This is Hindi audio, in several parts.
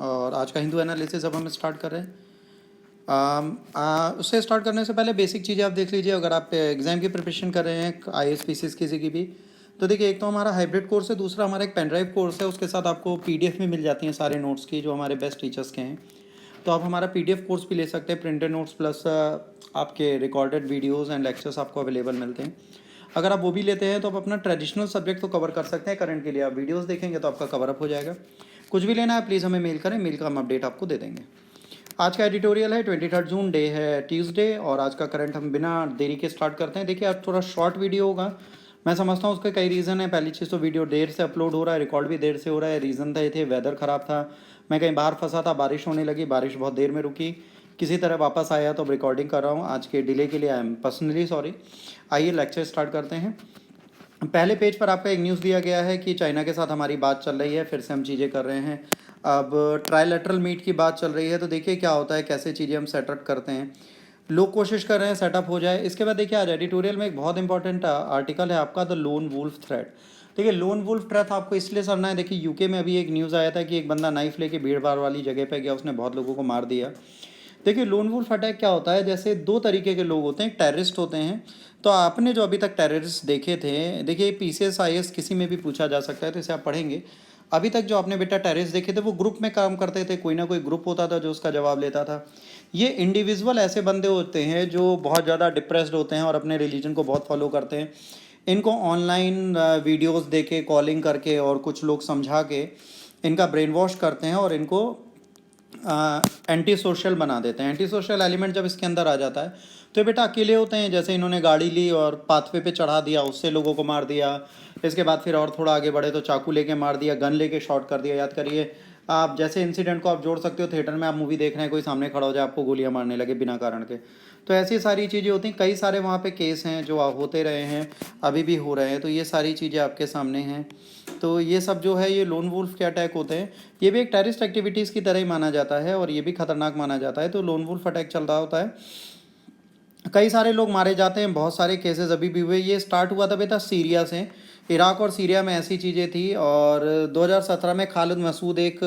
और आज का हिंदू एनालिसिस अब हम स्टार्ट कर रहे हैं। उससे स्टार्ट करने से पहले बेसिक चीज़ें आप देख लीजिए। अगर आप एग्ज़ाम की प्रिपरेशन कर रहे हैं IAS PCS किसी की भी, तो देखिए एक तो हमारा हाइब्रिड कोर्स है, दूसरा हमारा एक पेन ड्राइव कोर्स है। उसके साथ आपको PDF भी मिल जाती हैं सारे नोट्स की जो हमारे बेस्ट टीचर्स के हैं। तो आप हमारा PDF कोर्स भी ले सकते हैं, प्रिंटेड नोट्स प्लस आपके रिकॉर्डेड वीडियोज़ एंड लेक्चर्स आपको अवेलेबल मिलते हैं। अगर आप वो भी लेते हैं तो आप अपना ट्रेडिशनल सब्जेक्ट तो कवर कर सकते हैं। करंट के लिए आप वीडियोस देखेंगे तो आपका कवर अप हो जाएगा। कुछ भी लेना है प्लीज़ हमें मेल करें, मेल का हम अपडेट आपको दे देंगे। आज का एडिटोरियल है 23 जून, डे है ट्यूसडे, और आज का करंट हम बिना देरी के स्टार्ट करते हैं। देखिए आज थोड़ा शॉर्ट वीडियो होगा, मैं समझता हूँ उसके कई रीज़न है। पहली चीज़ तो वीडियो देर से अपलोड हो रहा है, रिकॉर्ड भी देर से हो रहा है। रीज़न थे वेदर ख़राब था, मैं कहीं बाहर फंसा था, बारिश होने लगी, बारिश बहुत देर में रुकी, किसी तरह वापस आया तो अब रिकॉर्डिंग कर रहा हूँ। आज के डिले के लिए आई एम पर्सनली सॉरी। आइए लेक्चर स्टार्ट करते हैं। पहले पेज पर आपका एक न्यूज़ दिया गया है कि चाइना के साथ हमारी बात चल रही है, फिर से हम चीज़ें कर रहे हैं। अब ट्राइलेटरल मीट की बात चल रही है, तो देखिए क्या होता है, कैसे चीज़ें हम सेटअप करते हैं। लोग कोशिश कर रहे हैं सेटअप हो जाए। इसके बाद देखिए आज एडिटोरियल में एक बहुत इंपॉर्टेंट आर्टिकल है आपका, द लोन वुल्फ थ्रेट। देखिए लोन वुल्फ थ्रेट आपको इसलिए समझना है, देखिए यूके में अभी एक न्यूज़ आया था कि एक बंदा नाइफ लेके भीड़ भाड़ वाली जगह पे गया, उसने बहुत लोगों को मार दिया। देखिए लोन वुल्फ अटैक क्या होता है, जैसे दो तरीके के लोग होते हैं, टेररिस्ट होते हैं। तो आपने जो अभी तक टेररिस्ट देखे थे, देखिए PCS IAS किसी में भी पूछा जा सकता है, तो इसे आप पढ़ेंगे। अभी तक जो आपने बेटा टेररिस्ट देखे थे वो ग्रुप में काम करते थे, कोई ना कोई ग्रुप होता था जो उसका जवाब लेता था। ये इंडिविजुअल ऐसे बंदे होते हैं जो बहुत ज़्यादा डिप्रेस्ड होते हैं और अपने रिलीजन को बहुत फॉलो करते हैं। इनको ऑनलाइन वीडियोस देके, कॉलिंग करके और कुछ लोग समझा के इनका ब्रेन वॉश करते हैं और इनको एंटी सोशल बना देते हैं। एंटी सोशल एलिमेंट जब इसके अंदर आ जाता है तो ये बेटा अकेले होते हैं। जैसे इन्होंने गाड़ी ली और पाथवे पे चढ़ा दिया, उससे लोगों को मार दिया। इसके बाद फिर और थोड़ा आगे बढ़े तो चाकू लेके मार दिया, गन लेके शॉट कर दिया। याद करिए आप, जैसे इंसिडेंट को आप जोड़ सकते हो, थिएटर में आप मूवी देख रहे हैं, कोई सामने खड़ा हो जाए, आपको गोलियां मारने लगे बिना कारण के। तो ऐसी सारी चीज़ें होती हैं। कई सारे वहाँ पे केस हैं जो होते रहे हैं, अभी भी हो रहे हैं। तो ये सारी चीज़ें आपके सामने हैं। तो ये सब जो है, ये लोन वुल्फ के अटैक होते हैं। ये भी एक टेररिस्ट एक्टिविटीज़ की तरह ही माना जाता है और ये भी खतरनाक माना जाता है। तो लोन वुल्फ अटैक चल रहा होता है, कई सारे लोग मारे जाते हैं, बहुत सारे केसेस अभी भी हुए। ये स्टार्ट हुआ था बेटा सीरिया से। इराक और सीरिया में ऐसी चीज़ें थी। और 2017 में खालिद मसूद एक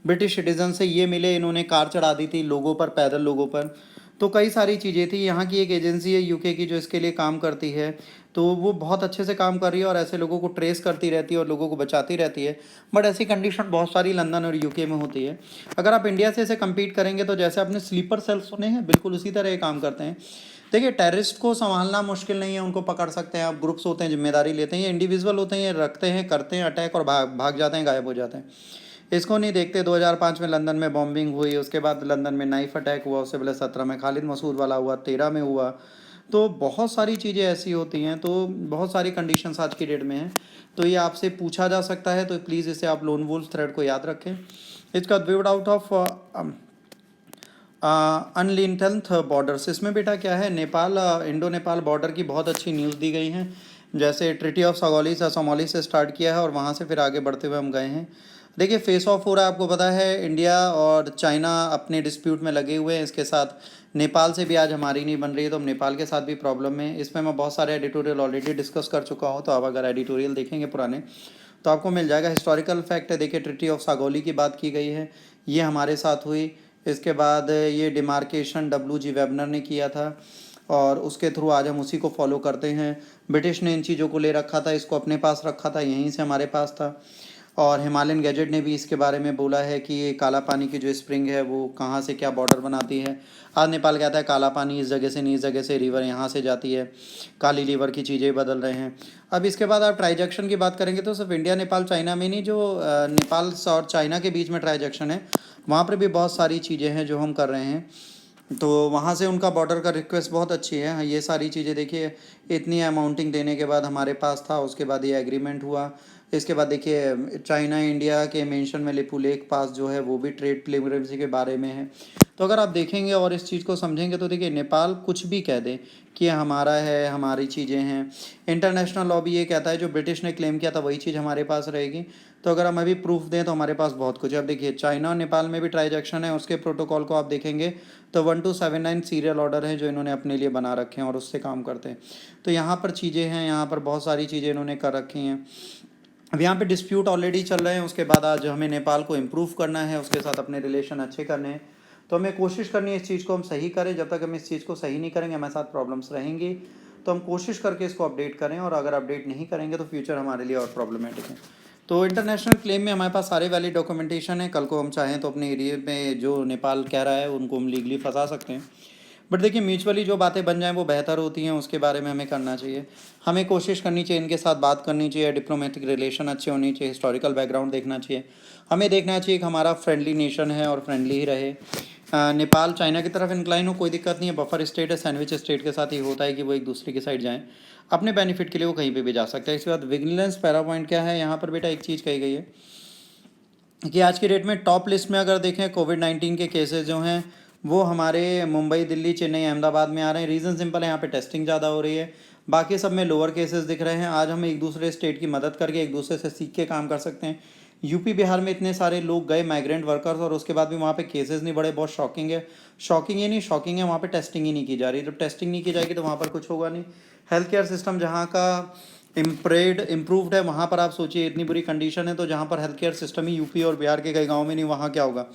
ब्रिटिश सिटीज़न से ये मिले, इन्होंने कार चढ़ा दी थी लोगों पर, पैदल लोगों पर। तो कई सारी चीज़ें थी। यहाँ की एक एजेंसी है यूके की जो इसके लिए काम करती है, तो वो बहुत अच्छे से काम कर रही है और ऐसे लोगों को ट्रेस करती रहती है और लोगों को बचाती रहती है। बट ऐसी कंडीशन बहुत सारी लंदन और यूके में होती है। अगर आप इंडिया से इसे कम्पीट करेंगे तो जैसे आपने स्लीपर सेल सुने हैं, बिल्कुल उसी तरह ये काम करते हैं। देखिए टेररिस्ट को संभालना मुश्किल नहीं है, उनको पकड़ सकते हैं आप। ग्रुप्स होते हैं, जिम्मेदारी लेते हैं। ये इंडिविजुअल होते हैं, ये रखते हैं, करते हैं अटैक और भाग भाग जाते हैं, गायब हो जाते हैं। इसको नहीं देखते। 2005 में लंदन में बॉम्बिंग हुई, उसके बाद लंदन में नाइफ अटैक हुआ, उससे पहले 17 में खालिद मसूद वाला हुआ, 13 में हुआ। तो बहुत सारी चीज़ें ऐसी होती हैं। तो बहुत सारी कंडीशंस आज की डेट में हैं। तो ये आपसे पूछा जा सकता है, तो प्लीज़ इसे आप लोन वुल्फ थ्रेड को याद रखें। इसका विवड आउट ऑफ अनलिंटल्थ बॉर्डर्स, इसमें बेटा क्या है, नेपाल इंडो नेपाल बॉर्डर की बहुत अच्छी न्यूज़ दी गई हैं। जैसे ट्रिटी ऑफ समोली से स्टार्ट किया है और वहाँ से फिर आगे बढ़ते हुए हम गए हैं। देखिए फेस ऑफ हो रहा है, आपको पता है इंडिया और चाइना अपने डिस्प्यूट में लगे हुए हैं। इसके साथ नेपाल से भी आज हमारी नहीं बन रही है, तो हम नेपाल के साथ भी प्रॉब्लम है। इसमें मैं बहुत सारे एडिटोरियल ऑलरेडी डिस्कस कर चुका हूँ, तो आप अगर एडिटोरियल देखेंगे पुराने तो आपको मिल जाएगा। हिस्टोरिकल फैक्ट है, देखिए ट्रिटी ऑफ सागौली की बात की गई है, ये हमारे साथ हुई। इसके बाद ये डिमार्केशन WG वेबनर ने किया था और उसके थ्रू आज हम उसी को फॉलो करते हैं। ब्रिटिश ने इन चीज़ों को ले रखा था, इसको अपने पास रखा था, यहीं से हमारे पास था। और हिमालयन गैजेट ने भी इसके बारे में बोला है कि ये काला पानी की जो स्प्रिंग है वो कहाँ से क्या बॉर्डर बनाती है। आज नेपाल कहता है काला पानी इस जगह से नहीं, इस जगह से रिवर यहाँ से जाती है। काली रिवर की चीज़ें बदल रहे हैं। अब इसके बाद आप ट्रांजैक्शन की बात करेंगे तो सिर्फ इंडिया नेपाल चाइना में नहीं, जो नेपाल और चाइना के बीच में ट्रांजैक्शन है वहाँ पर भी बहुत सारी चीज़ें हैं जो हम कर रहे हैं। तो वहाँ से उनका बॉर्डर का रिक्वेस्ट बहुत अच्छी है। हाँ, ये सारी चीज़ें देखिए, इतनी अमाउंटिंग देने के बाद हमारे पास था, उसके बाद ये एग्रीमेंट हुआ। इसके बाद देखिए चाइना इंडिया के मेंशन में लिपू लेक पास जो है वो भी ट्रेड प्लेमरेंसी के बारे में है। तो अगर आप देखेंगे और इस चीज़ को समझेंगे तो देखिए नेपाल कुछ भी कह दे कि हमारा है, हमारी चीज़ें हैं, इंटरनेशनल लॉ भी ये कहता है जो ब्रिटिश ने क्लेम किया था वही चीज़ हमारे पास रहेगी। तो अगर हम अभी प्रूफ दें तो हमारे पास बहुत कुछ है। अब देखिए चाइना और नेपाल में भी ट्रांजैक्शन है, उसके प्रोटोकॉल को आप देखेंगे तो 1279 सीरियल ऑर्डर हैं जो इन्होंने अपने लिए बना रखे हैं और उससे काम करते हैं। तो यहाँ पर चीज़ें हैं, यहाँ पर बहुत सारी चीज़ें इन्होंने कर रखी हैं। अब यहाँ पे डिस्प्यूट ऑलरेडी चल रहे हैं, उसके बाद आज हमें नेपाल को इम्प्रूव करना है, उसके साथ अपने रिलेशन अच्छे करने हैं। तो हमें कोशिश करनी है इस चीज़ को हम सही करें। जब तक हम इस चीज़ को सही नहीं करेंगे हमारे साथ प्रॉब्लम्स रहेंगी। तो हम कोशिश करके इसको अपडेट करें, और अगर अपडेट नहीं करेंगे तो फ्यूचर हमारे लिए और प्रॉब्लमेटिक है। तो इंटरनेशनल क्लेम में हमारे पास सारे वैलिड डॉक्यूमेंटेशन है। कल को हम चाहें तो अपने एरिया में जो नेपाल कह रहा है उनको हम लीगली फंसा सकते हैं। बट देखिए, म्यूचुअली जो बातें बन जाएं वो बेहतर होती हैं, उसके बारे में हमें करना चाहिए। हमें कोशिश करनी चाहिए, इनके साथ बात करनी चाहिए, डिप्लोमेटिक रिलेशन अच्छे होनी चाहिए, हिस्टोरिकल बैकग्राउंड देखना चाहिए। हमें देखना चाहिए कि हमारा फ्रेंडली नेशन है और फ्रेंडली ही रहे। नेपाल चाइना की तरफ इंक्लाइन हो, कोई दिक्कत नहीं है, बफर स्टेट है, सैंडविच स्टेट के साथ ही होता है कि वो एक दूसरे की साइड जाएँ, अपने बेनिफिट के लिए वो कहीं पे भी जा सकते हैं। इसके बाद विजिलेंस पैरा पॉइंट क्या है, यहाँ पर बेटा एक चीज़ कही गई है कि आज की डेट में टॉप लिस्ट में अगर देखें कोविड-19 के केसेस जो हैं वो हमारे मुंबई, दिल्ली, चेन्नई, अहमदाबाद में आ रहे हैं। रीज़न सिंपल है, यहाँ पे टेस्टिंग ज़्यादा हो रही है, बाकी सब में लोअर केसेस दिख रहे हैं। आज हम एक दूसरे स्टेट की मदद करके एक दूसरे से सीख के काम कर सकते हैं। यूपी बिहार में इतने सारे लोग गए माइग्रेंट वर्कर्स, और उसके बाद भी वहाँ पे केसेस नहीं बढ़े, बहुत शॉकिंग है। शॉकिंग ये नहीं, शॉकिंग है वहाँ पे टेस्टिंग ही नहीं की जा रही। जब टेस्टिंग नहीं की जाएगी तो वहाँ पर कुछ होगा नहीं। हेल्थ केयर सिस्टम जहाँ का इम्प्रूव्ड है, वहाँ पर आप सोचिए इतनी बुरी कंडीशन है, तो जहाँ पर हेल्थ केयर सिस्टम ही यूपी और बिहार के कई गाँव में नहीं, वहाँ क्या होगा।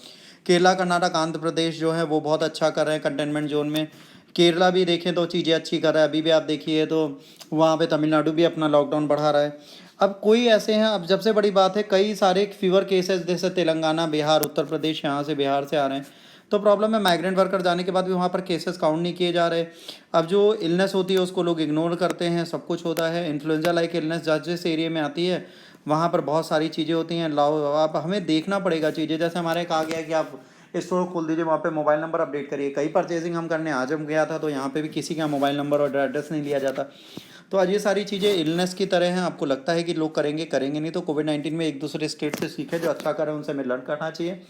केरला, कर्नाटक, आंध्र प्रदेश जो है वो बहुत अच्छा कर रहे हैं कंटेनमेंट जोन में। केरला भी देखें तो चीज़ें अच्छी कर रहा है। अभी भी आप देखिए तो वहाँ पे तमिलनाडु भी अपना लॉकडाउन बढ़ा रहा है। अब कोई ऐसे हैं, अब जब से बड़ी बात है कई सारे फीवर केसेस जैसे तेलंगाना, बिहार, उत्तर प्रदेश, यहाँ से बिहार से आ रहे हैं। तो प्रॉब्लम है, माइग्रेंट वर्कर जाने के बाद भी वहाँ पर केसेस काउंट नहीं किए जा रहे। अब जो इलनेस होती है उसको लोग इग्नोर करते हैं, सब कुछ होता है। इन्फ्लुएंजा लाइक इलनेस जिस एरिया में आती है वहाँ पर बहुत सारी चीज़ें होती हैं। लाओ आप, हमें देखना पड़ेगा चीज़ें। जैसे हमारे कहा गया कि आप स्टोर खोल दीजिए, वहाँ पे मोबाइल नंबर अपडेट करिए। कई परचेजिंग हम करने आज हम गया था तो यहाँ पे भी किसी का मोबाइल नंबर और एड्रेस नहीं लिया जाता। तो आज ये सारी चीज़ें इलनेस की तरह हैं। आपको लगता है कि लोग करेंगे, करेंगे नहीं। तो कोविड-19 में एक दूसरे स्टेट से सीखे, जो अच्छा करें उनसे हमें लर्न करना चाहिए।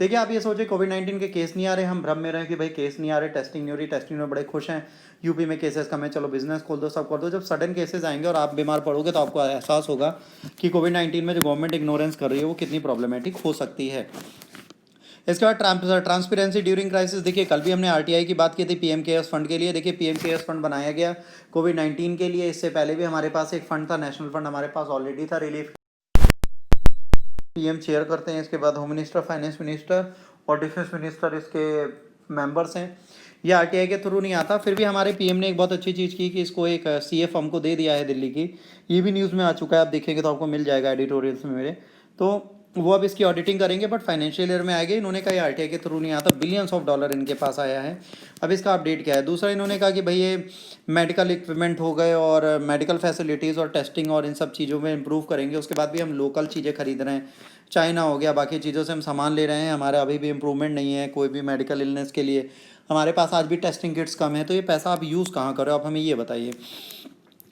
देखिए, आप ये सोचिए कोविड-19 के केस नहीं आ रहे, हम भ्रम में रहे कि भाई केस नहीं आ रहे, टेस्टिंग नहीं हो रही, टेस्टिंग में बड़े खुश हैं, यूपी में केसेस कम है, चलो बिजनेस खोल दो, सब कर दो। जब सडन केसेस आएंगे और आप बीमार पड़ोगे तो आपको एहसास होगा कि कोविड-19 में जो गवर्नमेंट इग्नोरेंस कर रही है वो कितनी प्रॉब्लमेटिक हो सकती है। इसके बाद ट्रांसपेरेंसी ड्यूरिंग क्राइसिस। देखिए, कल भी हमने आरटीआई की बात की थी पीएम केयर्स फंड के लिए। देखिए, पीएम केयर्स फंड बनाया गया कोविड-19 के लिए। इससे पहले भी हमारे पास एक फंड था, नेशनल फंड हमारे पास ऑलरेडी था रिलीफ। पीएम चेयर करते हैं, इसके बाद होम मिनिस्टर, फाइनेंस मिनिस्टर और डिफेंस मिनिस्टर इसके मेंबर्स हैं। ये आरटीआई के थ्रू नहीं आता। फिर भी हमारे पीएम ने एक बहुत अच्छी चीज़ की कि इसको एक सीएफ हमको दे दिया है दिल्ली की। ये भी न्यूज़ में आ चुका है, आप देखेंगे तो आपको मिल जाएगा एडिटोरियल्स में मेरे। तो वो अब इसकी ऑडिटिंग करेंगे, बट फाइनेंशियल ईयर में आएगी। इन्होंने कहा ये आरटीआई के थ्रू नहीं आता, बिलियंस ऑफ डॉलर इनके पास आया है। अब इसका अपडेट क्या है। दूसरा, इन्होंने कहा कि भाई ये मेडिकल इक्विपमेंट हो गए और मेडिकल फैसिलिटीज़ और टेस्टिंग और इन सब चीज़ों में इंप्रूव करेंगे। उसके बाद भी हम लोकल चीज़ें खरीद रहे हैं, चाइना हो गया, बाकी चीज़ों से हम सामान ले रहे हैं, हमारा अभी भी इम्प्रूवमेंट नहीं है कोई भी मेडिकल इलनेस के लिए। हमारे पास आज भी टेस्टिंग किट्स कम है। तो ये पैसा आप यूज़ कहाँ कर रहे हो, आप हमें ये बताइए।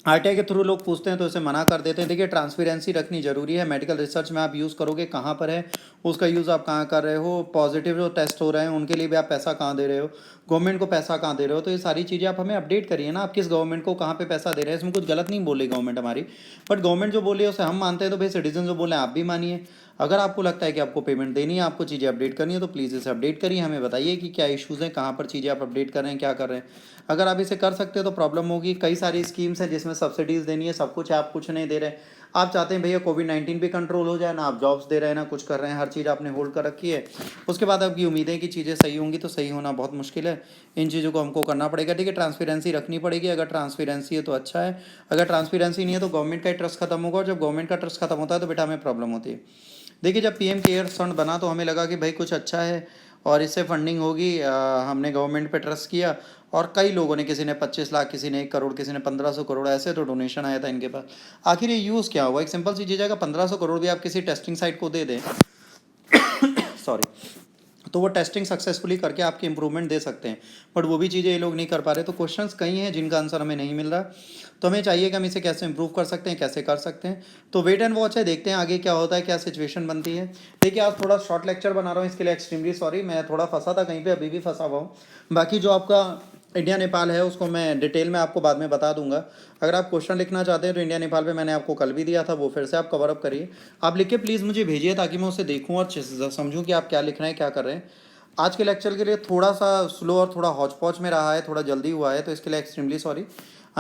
आरटीआई के थ्रू लोग पूछते हैं तो इसे मना कर देते हैं। देखिए, ट्रांसपेरेंसी रखनी जरूरी है। मेडिकल रिसर्च में आप यूज़ करोगे, कहाँ पर है उसका यूज़ आप कहाँ कर रहे हो, पॉजिटिव जो टेस्ट हो रहे हैं उनके लिए भी आप पैसा कहाँ दे रहे हो, गवर्नमेंट को पैसा कहाँ दे रहे हो। तो ये सारी चीज़ें आप हमें अपडेट करिए ना, आप किस गवर्नमेंट को कहाँ पे पैसा दे रहे हैं। इसमें कुछ गलत नहीं बोल रही गवर्नमेंट हमारी, बट गवर्नमेंट जो बोली है उसे हम मानते हैं, तो भाई सिटीजन जो बोले आप भी मानिए। अगर आपको लगता है कि आपको पेमेंट देनी है, आपको चीज़ें अपडेट करनी है, तो प्लीज़ इसे अपडेट करिए, हमें बताइए कि क्या इश्यूज़ हैं, कहाँ पर चीज़ें आप अपडेट कर रहे हैं, क्या कर रहे हैं। अगर आप इसे कर सकते हो तो प्रॉब्लम होगी। कई सारी स्कीम्स हैं जिसमें सब्सिडीज़ देनी है, सब कुछ है, आप कुछ नहीं दे रहे। आप चाहते हैं भैया कोविड-19 भी कंट्रोल हो जाए, ना आप जॉब्स दे रहे हैं ना कुछ कर रहे हैं, हर चीज़ आपने होल्ड कर रखी है। उसके बाद आपकी उम्मीदें कि चीज़ें सही होंगी, तो सही होना बहुत मुश्किल है। इन चीज़ों को हमको करना पड़ेगा। ठीक है, ट्रांसपेरेंसी रखनी पड़ेगी। अगर ट्रांसपेरेंसी है तो अच्छा है, अगर ट्रांसपेरेंसी नहीं है तो गवर्नमेंट का ही ट्रस्ट खत्म होगा, और जब गवर्नमेंट का ट्रस्ट खत्म होता है तो बेटा हमें प्रॉब्लम होती है। देखिए, जब पीएम केयर्स फंड बना तो हमें लगा कि भाई कुछ अच्छा है और इससे फंडिंग होगी। हमने गवर्नमेंट पे ट्रस्ट किया, और कई लोगों ने, किसी ने 25 लाख, किसी ने 1 करोड़, किसी ने 1500 करोड़, ऐसे तो डोनेशन आया था इनके पास। आखिर ये यूज़ क्या हुआ। एक सिंपल सी चीज़ है, अगर 1500 करोड़ भी आप किसी टेस्टिंग साइट को दे दें सॉरी, तो वो टेस्टिंग सक्सेसफुली करके आपके इंप्रूवमेंट दे सकते हैं, बट वो भी चीज़ें ये लोग नहीं कर पा रहे। तो क्वेश्चंस कई हैं जिनका आंसर हमें नहीं मिल रहा। तो हमें चाहिए कि हम इसे कैसे इंप्रूव कर सकते हैं, कैसे कर सकते हैं। तो वेट एंड वॉच है, देखते हैं आगे क्या होता है, क्या सिचुएशन बनती है। देखिए, आज थोड़ा शॉर्ट लेक्चर बना रहा हूँ, इसके लिए एक्सट्रीमली सॉरी। मैं थोड़ा फंसा था कहीं पर, अभी भी फंसा हुआ हूँ। बाकी जो आपका इंडिया नेपाल है उसको मैं डिटेल में आपको बाद में बता दूंगा। अगर आप क्वेश्चन लिखना चाहते हैं तो इंडिया नेपाल पे मैंने आपको कल भी दिया था, वो फिर से आप कवर अप करिए। आप लिख के प्लीज़ मुझे भेजिए ताकि मैं उसे देखूं और समझूं कि आप क्या लिख रहे हैं, क्या कर रहे हैं। आज के लेक्चर के लिए थोड़ा सा स्लो और थोड़ा हौच पौच में रहा है, थोड़ा जल्दी हुआ है, तो इसके लिए एक्सट्रीमली सॉरी।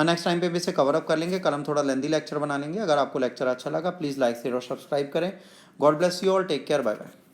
नेक्स्ट टाइम पे भी इसे कवर अप कर लेंगे। कल हम थोड़ा लेंदी लेक्चर बना लेंगे। अगर आपको लेक्चर अच्छा लगा प्लीज़ लाइक शेयर और सब्सक्राइब करें। God bless you all, take care, bye bye.